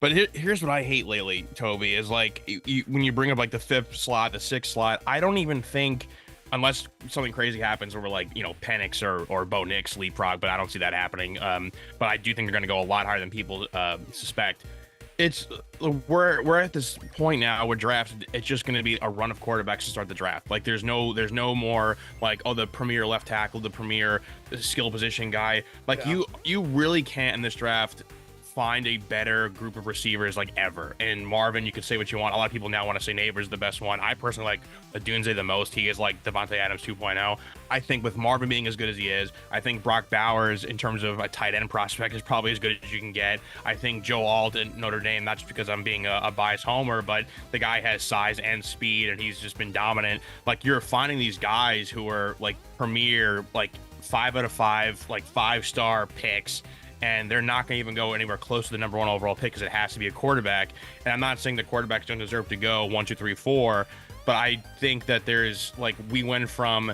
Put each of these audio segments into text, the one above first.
But here's what I hate lately, Toby, is like when you bring up like the fifth slot, the sixth slot, I don't even think, unless something crazy happens where we're like, Penix or Bo Nix leapfrog, but I don't see that happening. But I do think they're going to go a lot higher than people suspect. It's we're at this point now where drafts, it's just going to be a run of quarterbacks to start the draft. Like there's no more like, oh, the premier left tackle, the premier skill position guy. Like you really can't in this draft find a better group of receivers like ever. And Marvin, you could say what you want. A lot of people now want to say Neighbors the best one. I personally like Adunze the most. He is like Devontae Adams 2.0. I think with Marvin being as good as he is, I think Brock Bowers in terms of a tight end prospect is probably as good as you can get. I think Joe Alt at Notre Dame, not just because I'm being a biased homer, but the guy has size and speed and he's just been dominant. Like you're finding these guys who are like premier, like 5 out of 5, like 5-star picks, and they're not going to even go anywhere close to the number 1 overall pick because it has to be a quarterback. And I'm not saying the quarterbacks don't deserve to go 1, 2, 3, 4, but I think that there's like, we went from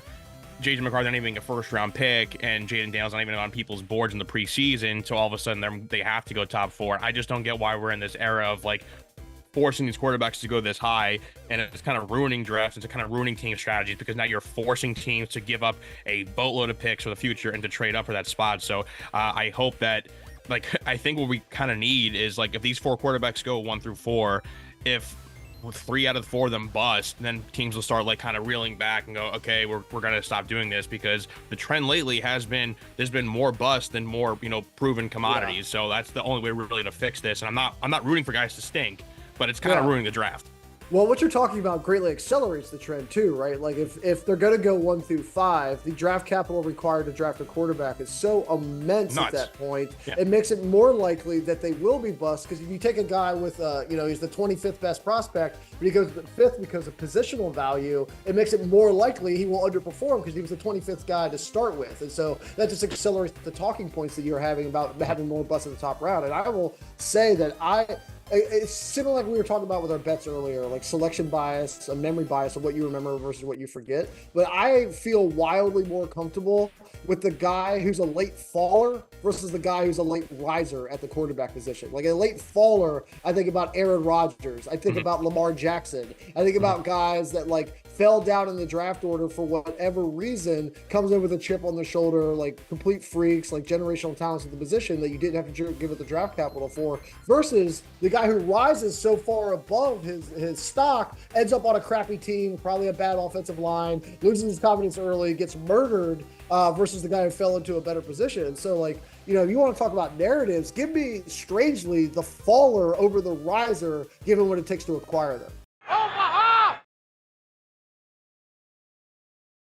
J.J. McCarthy not even being a first-round pick and Jaden Daniels not even on people's boards in the preseason to all of a sudden they have to go top 4. I just don't get why we're in this era of like forcing these quarterbacks to go this high, and it's kind of ruining drafts. It's kind of ruining team strategies because now you're forcing teams to give up a boatload of picks for the future and to trade up for that spot. So I hope that, like, I think what we kind of need is like if these 4 quarterbacks go 1 through 4, if 3 out of 4 of them bust, then teams will start like kind of reeling back and go, okay, we're going to stop doing this, because the trend lately has been there's been more bust than more proven commodities. Yeah. So that's the only way we're really to fix this. And I'm not rooting for guys to stink, but it's kind of ruining the draft. Well, what you're talking about greatly accelerates the trend too, right? Like if they're going to go 1 through 5, the draft capital required to draft a quarterback is so immense at that point. Yeah. It makes it more likely that they will be bust, because if you take a guy with, he's the 25th best prospect, but he goes to the 5th because of positional value, it makes it more likely he will underperform because he was the 25th guy to start with. And so that just accelerates the talking points that you're having about having more busts in the top round. And I will say that it's similar like we were talking about with our bets earlier, like selection bias, a memory bias of what you remember versus what you forget. But I feel wildly more comfortable with the guy who's a late faller versus the guy who's a late riser at the quarterback position. Like a late faller, I think about Aaron Rodgers. I think about Lamar Jackson. I think about guys that like fell down in the draft order for whatever reason, comes in with a chip on their shoulder, like complete freaks, like generational talents at the position that you didn't have to give it the draft capital for, versus the guy who rises so far above his stock, ends up on a crappy team, probably a bad offensive line, loses his confidence early, gets murdered, versus the guy who fell into a better position. So like, if you want to talk about narratives, give me strangely the faller over the riser, given what it takes to acquire them.